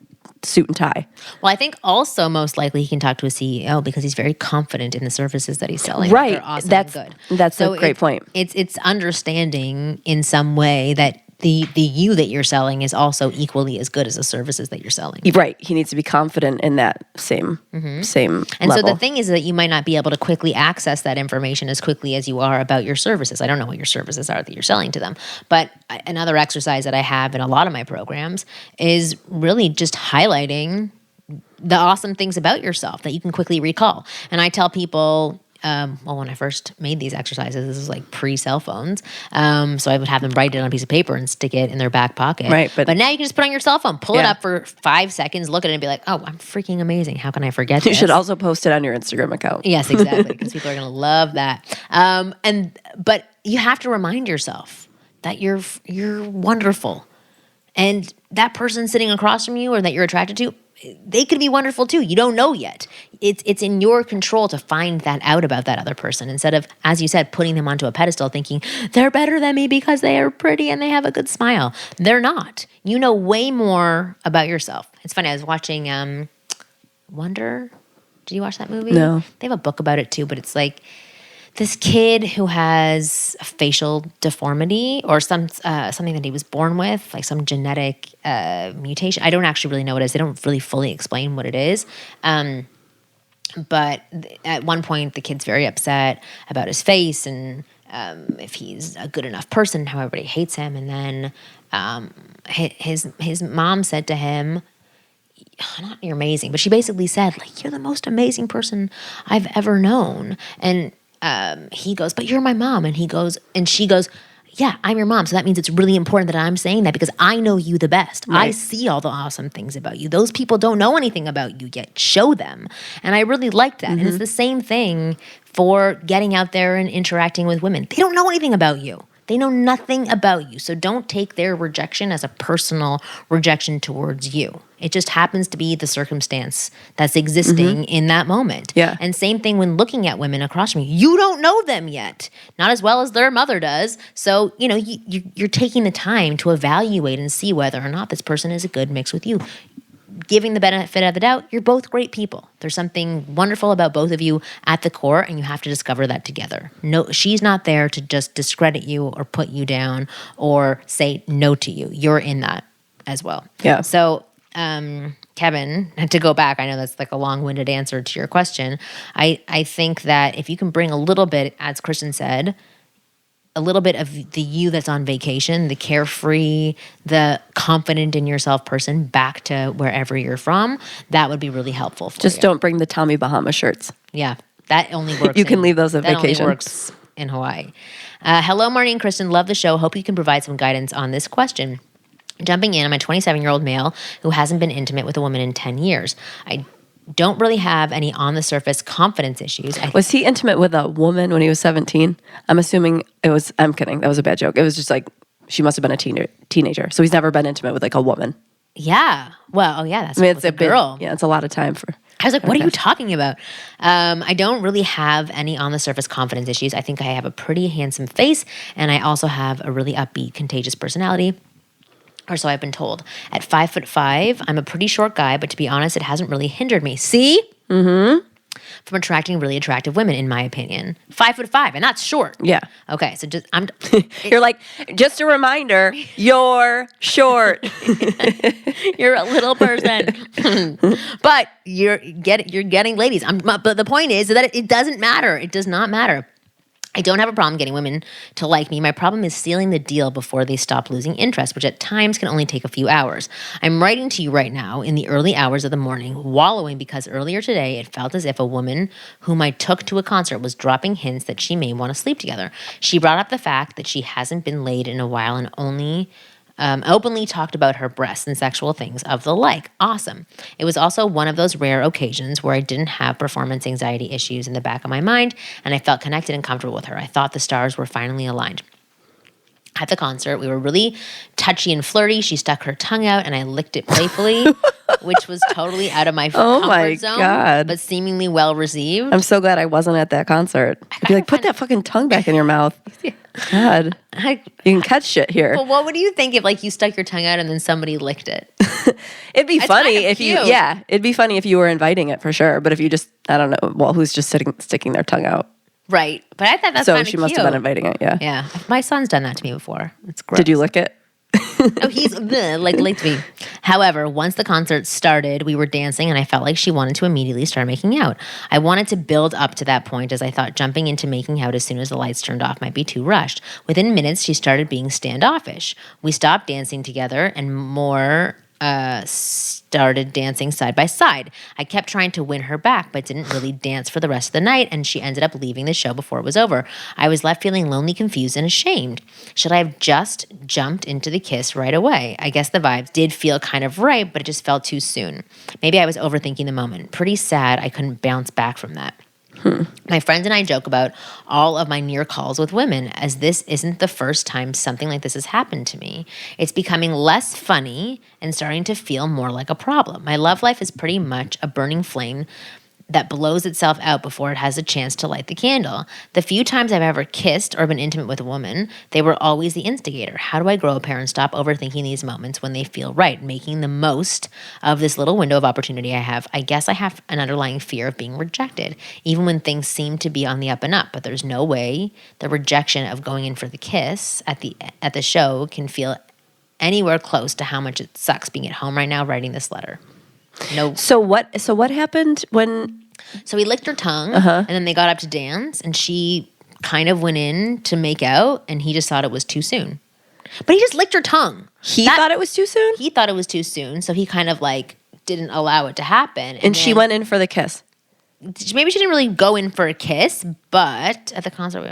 suit and tie. Well, I think also most likely he can talk to a CEO because he's very confident in the services that he's selling. Right. They're awesome That's and good. That's a great point. It's understanding in some way that the you that you're selling is also equally as good as the services that you're selling. Right. He needs to be confident in that same And level. so the thing is that you might not be able to quickly access that information as quickly as you are about your services. I don't know what your services are that you're selling to them. But another exercise that I have in a lot of my programs is really just highlighting the awesome things about yourself that you can quickly recall. And I tell people, when I first made these exercises, this was like pre-cell phones. So I would have them write it on a piece of paper and stick it in their back pocket. Right, but now you can just put it on your cell phone, pull it up for 5 seconds, look at it and be like, oh, I'm freaking amazing. How can I forget You this? should also post it on your Instagram account. Yes, exactly, because people are going to love that. But you have to remind yourself that you're wonderful. And that person sitting across from you or that you're attracted to, they could be wonderful too. You don't know yet. It's in your control to find that out about that other person instead of, as you said, putting them onto a pedestal thinking they're better than me because they are pretty and they have a good smile. They're not. You know way more about yourself. It's funny. I was watching Wonder. Did you watch that movie? No. They have a book about it too, but it's like this kid who has a facial deformity or something that he was born with, like some genetic mutation. I don't actually really know what it is. They don't really fully explain what it is. But at one point, the kid's very upset about his face and if he's a good enough person, how everybody hates him. And then his mom said to him, not you're amazing, but she basically said, like, you're the most amazing person I've ever known. And he goes, but you're my mom. And she goes, yeah, I'm your mom. So that means it's really important that I'm saying that because I know you the best. Right. I see all the awesome things about you. Those people don't know anything about you yet. Show them. And I really liked that. And it's the same thing for getting out there and interacting with women. They don't know anything about you. They know nothing about you. So don't take their rejection as a personal rejection towards you. It just happens to be the circumstance that's existing in that moment. Yeah. And same thing when looking at women across from you. You don't know them yet, not as well as their mother does. So, you're taking the time to evaluate and see whether or not this person is a good mix with you. Giving the benefit of the doubt, you're both great people. There's something wonderful about both of you at the core, and you have to discover that together. No, she's not there to just discredit you or put you down or say no to you. You're in that as well. Yeah. So, Kevin, to go back, I know that's like a long-winded answer to your question. I think that if you can bring a little bit, as Kristen said, a little bit of the you that's on vacation, the carefree, the confident in yourself person back to wherever you're from, that would be really helpful for Just you. don't bring the Tommy Bahama shirts. Yeah, that only works. You can leave those at that vacation. Only works in Hawaii. Hello, Marni and Kristen. Love the show. Hope you can provide some guidance on this question. Jumping in, I'm a 27-year-old male who hasn't been intimate with a woman in 10 years. I don't really have any on-the-surface confidence issues. Was he intimate with a woman when he was 17? I'm assuming it was. I'm kidding. That was a bad joke. It was just like she must have been a teenager. So he's never been intimate with like a woman. Yeah. Well, that's It's a girl. Yeah, it's a lot of time for. I was like, what are you talking about? I don't really have any on-the-surface confidence issues. I think I have a pretty handsome face, and I also have a really upbeat, contagious personality. Or so I've been told. At 5'5", I'm a pretty short guy, but to be honest, it hasn't really hindered me. See? Mm-hmm. From attracting really attractive women, in my opinion. 5'5", and that's short. Yeah. Okay, so You're like, just a reminder, you're short. You're a little person, but you're getting ladies. But the point is that it doesn't matter. It does not matter. I don't have a problem getting women to like me. My problem is sealing the deal before they stop losing interest, which at times can only take a few hours. I'm writing to you right now in the early hours of the morning, wallowing because earlier today it felt as if a woman whom I took to a concert was dropping hints that she may want to sleep together. She brought up the fact that she hasn't been laid in a while and only openly talked about her breasts and sexual things of the like. Awesome. It was also one of those rare occasions where I didn't have performance anxiety issues in the back of my mind, and I felt connected and comfortable with her. I thought the stars were finally aligned. At the concert, we were really touchy and flirty. She stuck her tongue out, and I licked it playfully, which was totally out of my comfort zone, God. but seemingly well received. I'm so glad I wasn't at that concert. I'd be like, put that fucking tongue back in your mouth. God. You can catch shit here. Well, what would you think if you stuck your tongue out and then somebody licked it? It'd be funny kind of if you, cute. yeah, it'd be funny if you were inviting it for sure. But if you just, I don't know, well, who's just sticking their tongue out? Right. But I thought that's So kind of she cute. must have been inviting it, yeah. Yeah. My son's done that to me before. It's gross. Did you lick it? Oh, he's licked me. However, once the concert started, we were dancing and I felt like she wanted to immediately start making out. I wanted to build up to that point as I thought jumping into making out as soon as the lights turned off might be too rushed. Within minutes, she started being standoffish. We stopped dancing together and more started dancing side by side. I kept trying to win her back, but didn't really dance for the rest of the night, and she ended up leaving the show before it was over. I was left feeling lonely, confused, and ashamed. Should I have just jumped into the kiss right away? I guess the vibes did feel kind of right, but it just felt too soon. Maybe I was overthinking the moment. Pretty sad I couldn't bounce back from that. My friends and I joke about all of my near calls with women, as this isn't the first time something like this has happened to me. It's becoming less funny and starting to feel more like a problem. My love life is pretty much a burning flame that blows itself out before it has a chance to light the candle. The few times I've ever kissed or been intimate with a woman, they were always the instigator. How do I grow a pair and stop overthinking these moments when they feel right, making the most of this little window of opportunity I have? I guess I have an underlying fear of being rejected, even when things seem to be on the up and up, but there's no way the rejection of going in for the kiss at the show can feel anywhere close to how much it sucks being at home right now writing this letter. No. So what happened when? So he licked her tongue, and then they got up to dance, and she kind of went in to make out, and he just thought it was too soon. But he just licked her tongue. He thought it was too soon? He thought it was too soon, so he kind of didn't allow it to happen. And she went in for the kiss. Maybe she didn't really go in for a kiss, but at the concert,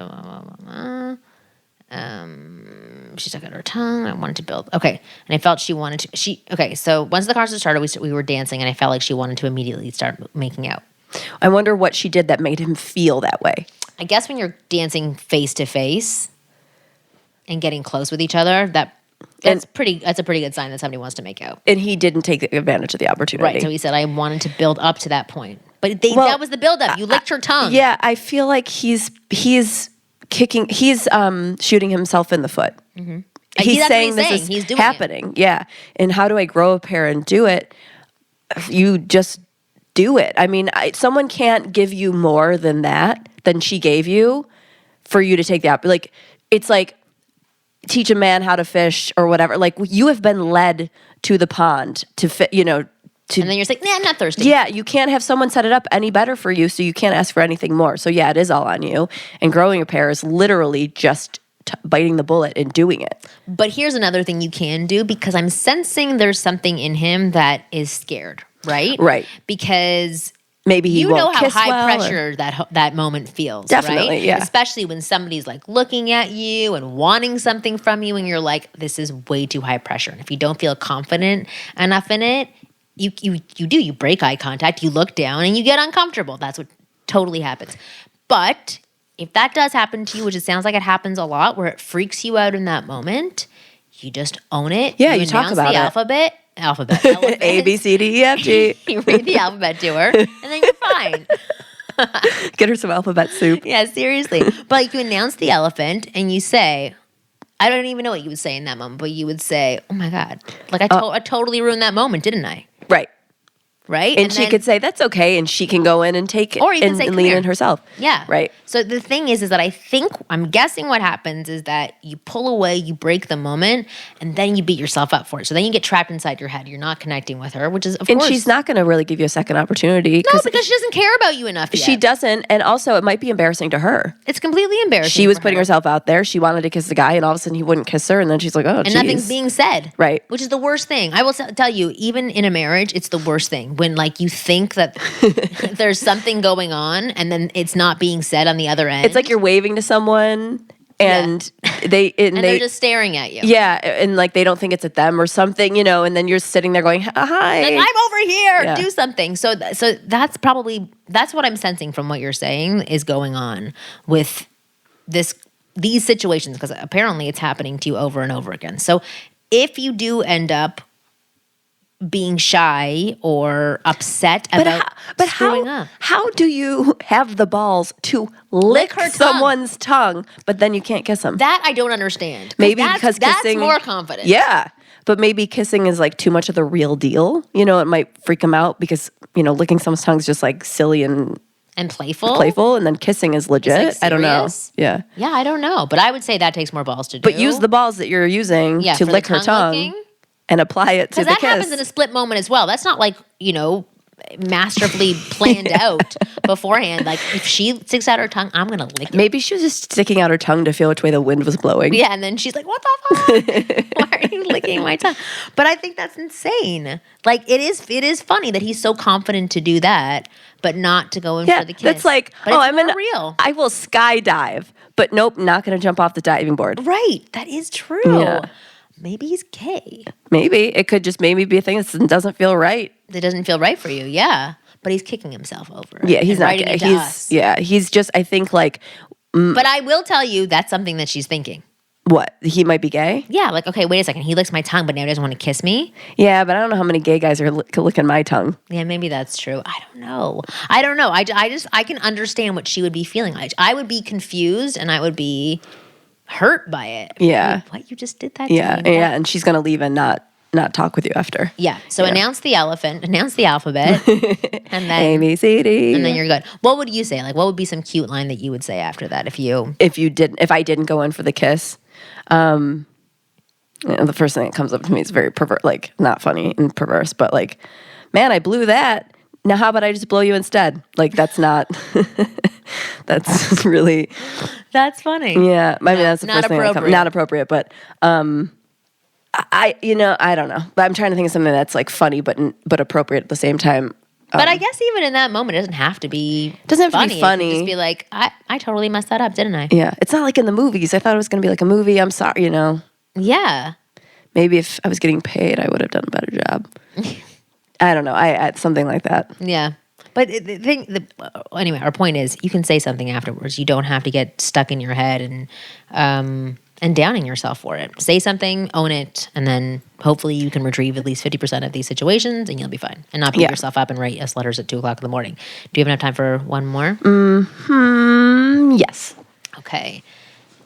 she stuck out her tongue. I wanted to build. Okay. And I felt she wanted to. Okay. So once the concert started, we were dancing, and I felt like she wanted to immediately start making out. I wonder what she did that made him feel that way. I guess when you're dancing face to face and getting close with each other, that's a pretty good sign that somebody wants to make out. And he didn't take advantage of the opportunity. Right. So he said, I wanted to build up to that point. But that was the build up. You licked her tongue. Yeah. I feel like he's shooting himself in the foot. Mm-hmm. He's saying this is happening. Yeah. And how do I grow a pair and do it? You just do it. I mean, someone can't give you more than she gave you for you to take the opportunity. It's like teach a man how to fish or whatever. Like you have been led to the pond to fit, and then you're just like, nah, I'm not thirsty. Yeah, you can't have someone set it up any better for you, so you can't ask for anything more. So yeah, it is all on you. And growing a pair is literally just biting the bullet and doing it. But here's another thing you can do, because I'm sensing there's something in him that is scared, right? Right. Because Maybe he you won't know how kiss high well, pressure that moment feels, Definitely, right? yeah. Especially when somebody's like looking at you and wanting something from you, and you're like, this is way too high pressure. And if you don't feel confident enough in it, you break eye contact, you look down, and you get uncomfortable. That's what totally happens. But if that does happen to you, which it sounds like it happens a lot, where it freaks you out in that moment, you just own it. Yeah, you talk about the it. alphabet, A, B, C, D, E, F, G. You read the alphabet to her, and then you're fine. Get her some alphabet soup. Yeah, seriously. But like, you announce the elephant, and you say, I don't even know what you would say in that moment, but you would say, oh my God, like I totally ruined that moment, didn't I? Right. Right? And she could say, that's okay, and she can go in and take it Or you can and, say, and "Come lean here." in herself. Yeah. Right. So the thing is that I'm guessing what happens is that you pull away, you break the moment, and then you beat yourself up for it. So then you get trapped inside your head. You're not connecting with her, which is, of And course. she's not going to really give you a second opportunity. No, because she doesn't care about you enough yet. She doesn't. And also, it might be embarrassing to her. It's completely embarrassing. She was for putting her. herself out there. She wanted to kiss the guy, and all of a sudden he wouldn't kiss her. And then she's like, oh, And nothing's being said. Right. Which is the worst thing. I will tell you, even in a marriage, it's the worst thing. When like you think that there's something going on and then it's not being said on the other end. It's like you're waving to someone and they're just staring at you. Yeah, and like they don't think it's at them or something, and then you're sitting there going, hi. Like, I'm over here. Yeah. Do something. So that's what I'm sensing from what you're saying is going on with these situations, because apparently it's happening to you over and over again. So if you do end up being shy or upset about screwing up. How do you have the balls to lick her tongue. someone's tongue, but then you can't kiss them? That I don't understand. Maybe that's kissing, more confident. Yeah, but maybe kissing is like too much of the real deal. It might freak them out because licking someone's tongue is just like silly and playful, and then kissing is legit. Like, I don't know. Yeah, I don't know, but I would say that takes more balls to do. But use the balls that you're using to lick her tongue. Licking. And apply it to the kiss. Because that happens in a split moment as well. That's not like, masterfully planned out beforehand. Like, if she sticks out her tongue, I'm going to lick it. Maybe she was just sticking out her tongue to feel which way the wind was blowing. Yeah, and then she's like, what the fuck? Why are you licking my tongue? But I think that's insane. Like, it is funny that he's so confident to do that, but not to go in for the kiss. That's like, but it's real. I will skydive, but nope, not going to jump off the diving board. Right. That is true. Yeah. Maybe he's gay. Maybe. It could just maybe be a thing that doesn't feel right. It doesn't feel right for you, yeah. But he's kicking himself over. Yeah, he's not gay. He's just, I think like. But I will tell you, that's something that she's thinking. What? He might be gay? Yeah, like, okay, wait a second. He licks my tongue, but now he doesn't want to kiss me? Yeah, but I don't know how many gay guys are licking my tongue. Yeah, maybe that's true. I don't know. I can understand what she would be feeling like. I would be confused and I would be hurt by it. Yeah. What? You just did that to Yeah, me? yeah, and she's going to leave and not talk with you after. Yeah, so announce the elephant, announce the alphabet, and then A, B, C, D. And then you're good. What would you say? Like, what would be some cute line that you would say after that if I didn't go in for the kiss? The first thing that comes up to me is very perverse, like not funny and perverse, but like, man, I blew that. Now how about I just blow you instead? Like that's not. That's really. That's funny. Yeah, I mean that's the not first thing that comes. Not appropriate, but I don't know. But I'm trying to think of something that's like funny but appropriate at the same time. But I guess even in that moment, it doesn't have to be. Doesn't have funny. to be funny. It can just be like, I totally messed that up, didn't I? Yeah, it's not like in the movies. I thought it was going to be like a movie. I'm sorry, Yeah. Maybe if I was getting paid, I would have done a better job. I don't know. I something like that. Yeah. But anyway, our point is, you can say something afterwards. You don't have to get stuck in your head and downing yourself for it. Say something, own it, and then hopefully you can retrieve at least 50% of these situations, and you'll be fine. And not beat yourself up and write us letters at 2:00 in the morning. Do you have enough time for one more? Yes. Okay.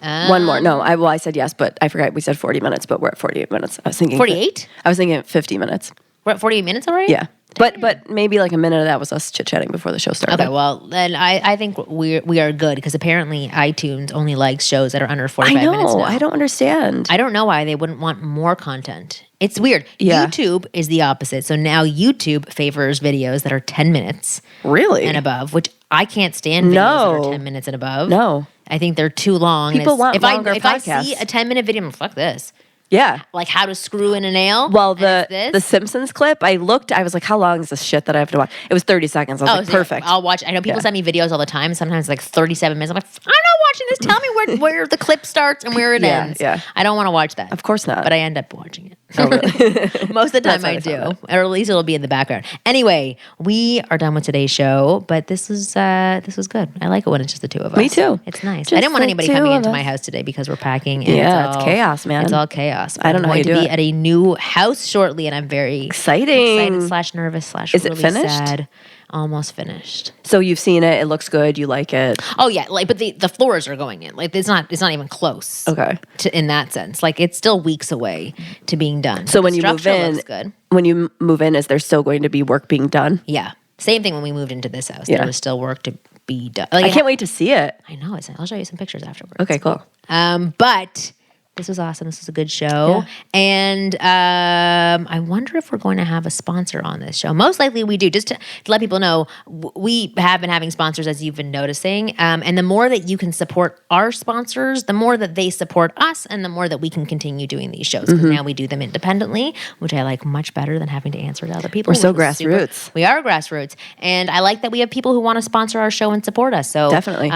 One more. No, I said yes, but I forgot we said 40 minutes, but we're at 48 minutes. I was thinking 48? I was thinking 50 minutes. We're at 48 minutes already? Yeah. But maybe like a minute of that was us chit-chatting before the show started. Okay, well, then I think we are good because apparently iTunes only likes shows that are under 45 minutes now. I don't understand. I don't know why they wouldn't want more content. It's weird. Yeah. YouTube is the opposite. So now YouTube favors videos that are 10 minutes Really? and above, which I can't stand videos that are 10 minutes and above. No. I think they're too long. People want longer if I podcasts. see a 10-minute video, I'm like, fuck this. Yeah. Like how to screw in a nail. Well, and the Simpsons clip, I was like, how long is this shit that I have to watch? It was 30 seconds. I was like, so perfect. I'll watch. I know people send me videos all the time. Sometimes like 37 minutes. I'm like, I'm not watching this. Tell me where the clip starts and where it ends. Yeah. I don't want to watch that. Of course not. But I end up watching it. Oh, really? Most of the time That's how I I do. found Or at least it'll be in the background. Anyway, we are done with today's show, but this was good. I like it when it's just the two of us. Me too. It's nice. Just I didn't want the anybody two coming of into us. my house today because we're packing. And Yeah, it's it's chaos, man. It's all chaos. I don't know how you do I'm going it. to be at a new house shortly, and I'm very Exciting. excited / nervous / Is it really finished? sad. Almost finished. So you've seen it. It looks good. You like it. Oh yeah, but the floors are going in. Like it's not even close. Okay. In that sense, like it's still weeks away to being done. So when The you move structure in, looks good. when you move in, is there still going to be work being done? Yeah, same thing when we moved into this house. Yeah. There was still work to be done. Like, I can't wait to see it. I know. I'll show you some pictures afterwards. Okay, cool. But this was awesome. This was a good show. Yeah. And I wonder if we're going to have a sponsor on this show. Most likely we do. Just to let people know, we have been having sponsors, as you've been noticing. And the more that you can support our sponsors, the more that they support us, and the more that we can continue doing these shows. Because now we do them independently, which I like much better than having to answer to other people. We're so which is grassroots. we are grassroots. And I like that we have people who want to sponsor our show and support us. So Definitely.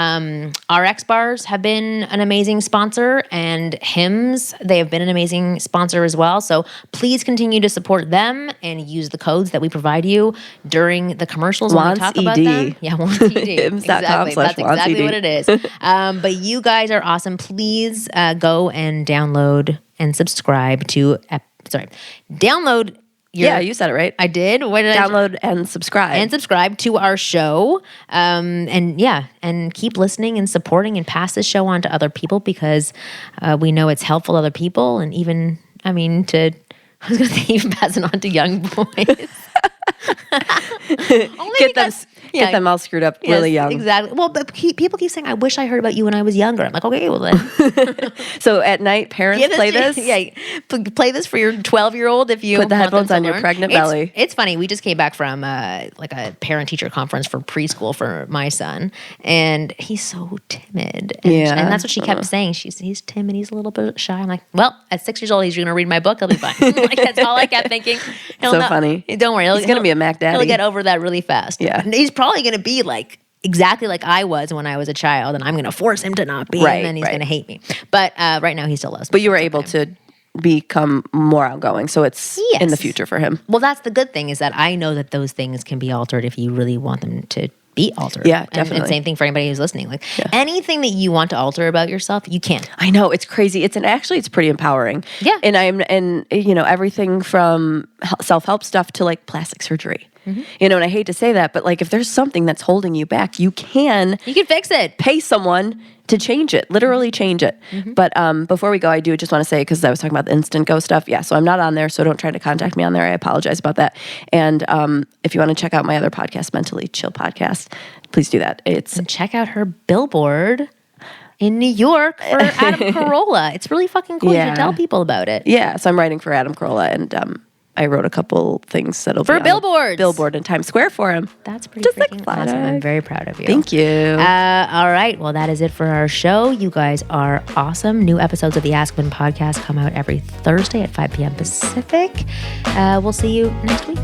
our X Bars have been an amazing sponsor, and Hims, they have been an amazing sponsor as well. So please continue to support them and use the codes that we provide you during the commercials when we Wants talk about ED. them. Yeah, Wants ED. Hims.com/wants That's exactly ED. what it is. But you guys are awesome. Please go and download and subscribe to. Download. Yeah, you said it right. I did. What did I? Download and subscribe. And subscribe to our show. And keep listening and supporting and pass this show on to other people because we know it's helpful to other people. And even, I was going to say even pass it on to young boys. Get them all screwed up really young. Exactly. Well, but people keep saying, I wish I heard about you when I was younger. I'm like, okay, well then. So at night, parents play this? Yeah, play this for your 12-year-old if you Put the want them headphones to on your learn. pregnant belly. It's funny. We just came back from like a parent-teacher conference for preschool for my son, and he's so timid. And, Yeah. and that's what she kept saying. He's timid. He's a little bit shy. I'm like, well, at 6 years old, he's going to read my book. He'll be fine. Like, that's all I kept thinking. Funny. Don't worry. He's going to be a Mac Daddy. He'll get over that really fast. Yeah. And he's probably going to be like exactly like I was when I was a child, and I'm going to force him to not be, Right, and then he's right. going to hate me. But right now, he still loves me. But you were able to become more outgoing, so it's in the Yes. future for him. Well, that's the good thing is that I know that those things can be altered if you really want them to be altered. Yeah, And definitely. same thing for anybody who's listening. Like anything that you want to alter about yourself, you can. I know, it's crazy. It's pretty empowering. Yeah. And everything from self-help stuff to like plastic surgery. Mm-hmm. And I hate to say that, but like if there's something that's holding you back, you can fix it. pay someone to change it, literally change it. Mm-hmm. But before we go, I do just want to say, because I was talking about the Instant Go stuff. Yeah, so I'm not on there, so don't try to contact me on there. I apologize about that. And if you want to check out my other podcast, Mentally Chill Podcast, please do that. It's And check out her billboard in New York for Adam Carolla. It's really fucking cool. You Yeah. should tell people about it. Yeah, so I'm writing for Adam Carolla, and I wrote a couple things that'll For be on billboards. billboard in Times Square for him. That's pretty Just like freaking flag. awesome. I'm very proud of you. Thank you. All right. Well, that is it for our show. You guys are awesome. New episodes of the Ask Women podcast come out every Thursday at 5 p.m. Pacific. We'll see you next week.